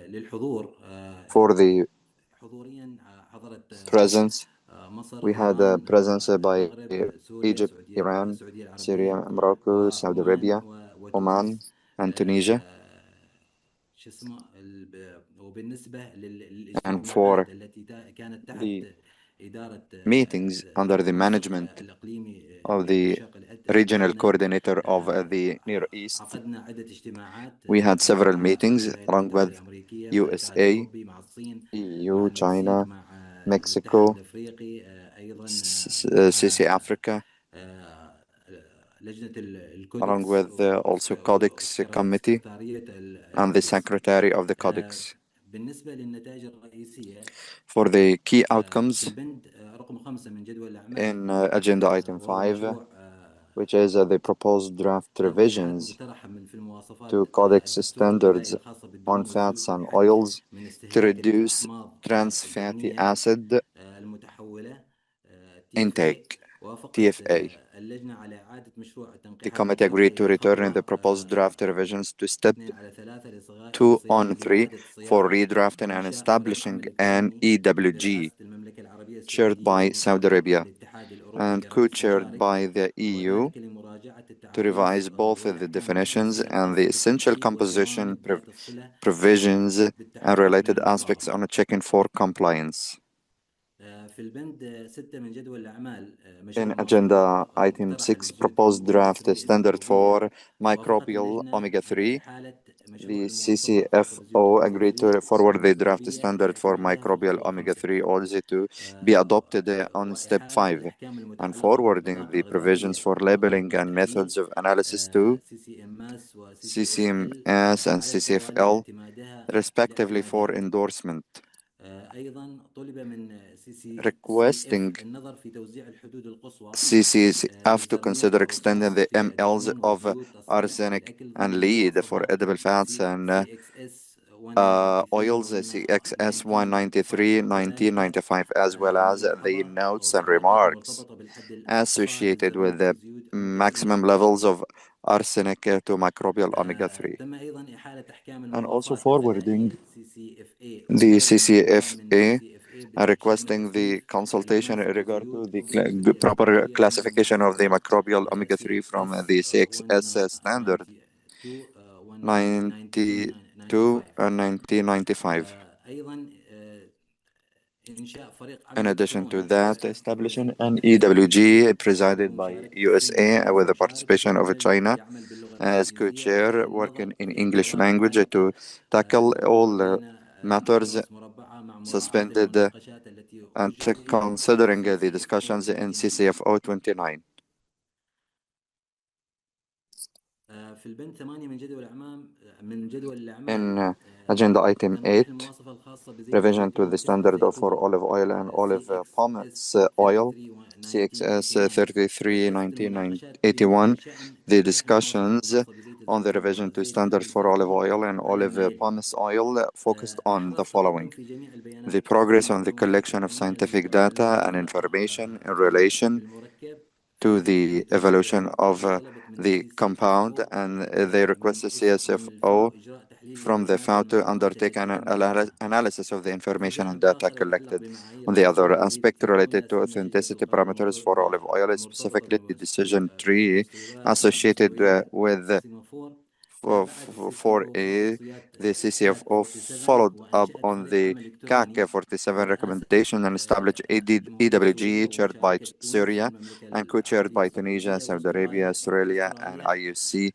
للحضور For the حضوريا حضرت presence, مصر، we had a إيران، presence by المغرب، سوريا، Egypt, Iran, السعودية العربية، Syria, Morocco, Saudi وعمان Arabia, Oman, وتونس. and Tunisia. شو اسمه وبالنسبة And for للاجتماعات التي كانت تحت the إدارة meetings under the المنسق management الإقليمي of the للشرق regional الأدنى، coordinator of the Near East, عقدنا عدة اجتماعات we had several مع meetings الولايات along المتحدة with الأمريكية، مع الاتحاد USA, الأوروبي، مع الصين، مع EU, المكسيك، China, مع الاتحاد Mexico, الأفريقي، أيضا CC مع Africa, لجنة along الكودكس with also Codex Committee وسكرتارية and the الكودكس. Secretary of the Codex. بالنسبة للنتائج الرئيسية For the key في outcomes البند رقم 5 من جدول الأعمال، in Agenda Item وهو 5, مشروع which is the proposed draft ضبط إحالة revisions مقترحة في المواصفات to Codex الدستور standards والغذائية الخاصة on بالدهون fats والزيوت and للحد oils من to استهلاك reduce الأحماض trans fatty الدهنية acid المتحولة TFA. intake, وافقت TFA. اللجنة على إعادة مشروع The تنقيحات committee agreed to المشروع إلى return in the خطوة proposed draft revisions to step 2/3 2 لصياغة on 3 إعادة for صياغة redrafting and إنشاء فريق establishing عمل an إلكتروني EWG برئاسة المملكة العربية chaired السعودية by Saudi وموافقة Arabia الاتحاد الأوروبي and لربط co-chaired المشارك، by the EU وذلك لمراجعة to التعريف revise both the والأحكام definitions الأساسية and the الخاصة essential بالتشيك composition وضمان ذات الصلة provisions and بالتحقق من related aspects المطابقة. on checking for compliance. في البند 6 من جدول الأعمال In مشروع مواصفات Agenda Item مقترحة 6, للزيوت proposed draft الأوميجا 3 standard الميكروبية، for وافقت microbial اللجنة على omega-3, إحالة مشروع the المواصفة الخاصة بالزيوت CCFO الأوميجا agreed 3 to forward the draft الميكروبية standard for لاعتمادها في microbial الخطوة 5، omega-3 oils to be adopted on step وإحالة 5, الأحكام and المتعلقة forwarding بالبطاقة the provisions الغذائية for labeling وطاقة and التحليل methods of analysis to CCMS و CCFL CCMS and على التوالي CCFL, لاعتمادها respectively, for لاعتمادها. endorsement, أيضا طلب من CCCF requesting النظر في توزيع الحدود القصوى CCF to للتغليف consider extending والرصاص the في mLs الدهون of والزيوت الصالحة arsenic للأكل and ضمن lead for المواصفة edible fats and CXS 193 oils وهن CXS 1995، 193 وذلك 1995, as well as the للملاحظة notes and والتطبيقات remarks المرتبطة بالحد الأقصى associated with للتغليف the بزيوت أوميجا 3 maximum levels of arsenic to microbial omega-3, تم أيضا إحالة أحكام and also المضافات forwarding الغذائية CCFA the وطلب الإعفاء من CCFA CCFA and باستخدام requesting the التصنيف consultation in المناسب regard to للزيوت the الأوميجا proper الطبيعية ضمن classification of the المواصفات microbial omega-3 from CXS the CXS standard 92 1995. and 1995. أيضا إنشاء فريق In عمل addition to إلكتروني that, establishing an EWG presided by بمشاركة الصين USA كدولة with the مشارك participation of وذلك China يعمل باللغة as الإنجليزية co-chair, للنظر working in في English القرارات language المتعلقة to tackle all the بين matters أقراص مربعة مع مراعاة suspended المناقشات التي and أجريت considering في the CCFO discussions in 29. CCFO29. في البند 8 من جدول الأعمال In Agenda Item تنقيح 8, المواصفة الخاصة بزيت revision to الزيتون the وتسمية standard for زيتون olive oil and olive palm CXS oil 33 CXS 1981، 33 وجلسة المناقشات بما 1981, بشأن the تنقيح المواصفة discussions الخاصة بزيت on the الزيتون revision to وزيت standards حليب for olive زيتون oil and على olive ما يلي. palm oil focused on لاحظ the الصادقون following: في جميع the البيانات progress on the والمعلومات collection of العلمية scientific data and المتوفرة information in relation بالمركب to في the الجمهورية، evaluation of وطلبت من the compound, CCFO and they requested من الفاو CSFO إجراء تحليل from the للبيانات FAO to والمعلومات undertake التي an تم إجراءها. analysis of the وفي information and جانب data آخر يتعلق collected. بمعايير On the ضبط other الزيت aspect الزيتون لا related to سيما أجهزة authenticity parameters القانون for olive oil, المرتبطة specifically the decision tree بالمستويات associated with سيمافور. تابعت CCFO 4A, خصوصيات the CAC CCFO 47 followed up وأنشأت on فريق the عمل إلكتروني CAC 47 برئاسة recommendation and established جمهورية سوريا EWG chaired by ومشاركة تونس Syria والمملكة and co-chaired العربية by Tunisia, السعودية Saudi Arabia, Australia, and وأستراليا IUC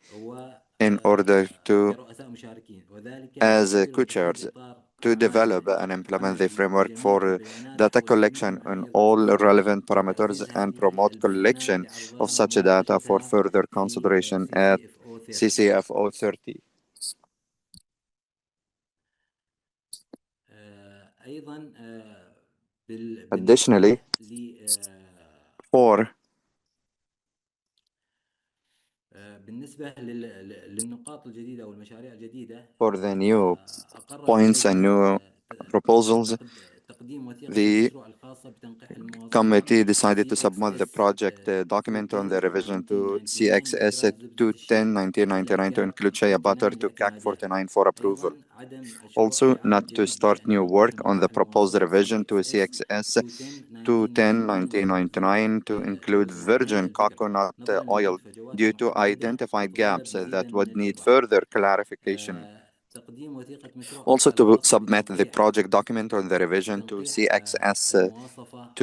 in order to, كرؤساء مشاركين، وذلك as لتطوير وتحديد co-chairs, إطار to عمل develop and implement the عملي framework لجميع for البيانات data حول جميع collection on معايير ضبط all الزيت، relevant parameters وتعزيز and هذه promote البيانات collection of لعرضها such data for ومناقشتها further في consideration at CCFO 30. CCFO 30. أيضا Additionally, بالنسبة for بالنسبة للنقاط الجديدة أو المشاريع الجديدة، the new أقرت points and اللجنة new proposals, تقديم وثيقة The المشروع الخاصة بتنقيح المواصفة committee decided to submit the CXS project document on the revision to 210-1999 CXS لإدراج زبدة الشيا إلى 210-1999 to كاك include shea butter 49 to CAC لاعتمادها. 49 for approval. أيضا عدم شروع Also, أي not عمل to جديد start بشأن new تنقيح work on the المواصفة proposed revision to CXS CXS 210-1999 210-1999 to include لإنهاء virgin الذكر coconut نظرا oil لفجوات due to محددة identified gaps تتطلب that مزيدا من would need الإيضاح. further clarification. تقديم وثيقة مشروع Also, أخرى to الخاصة submit the بتنقيح project document on the revision to بتنقيح CXS المواصفة CXS 210-1999 210-1999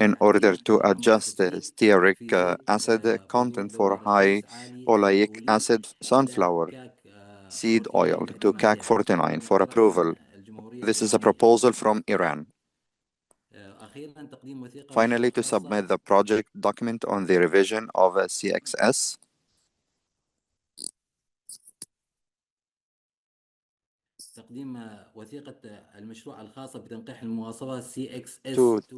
in order لتحديد to الحمض adjust the الصفري stearic في زيت acid بذور content for ذرة high الشمس عالي oleic التفاعلية acid لدى sunflower كاك seed oil 49 to CAC لاعتمادها 49 من for طرف approval. الجمهورية This is a الإيرانية. proposal from Iran. أخيرا تقديم وثيقة Finally, to خاصة submit the project document on the revision of CXS تقديم وثيقة المشروع الخاصة بتنقيح المواصفة CXS to 210-1999 10-1999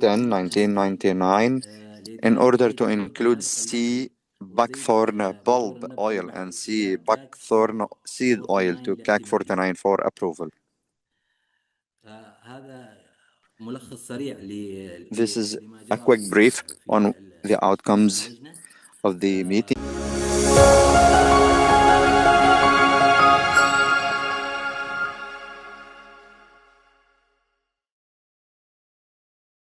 in لإدراج order to زيت include البرتقال C. المخلي وزيت buckthorn بذور bulb النبت oil النبوي and C. إلى كاك buckthorn seed oil 49 to CAC لاعتمادها. 49 for approval. هذا ملخص سريع This is لما a جرى quick brief في on the اجتماع outcomes اللجنة. of the meeting.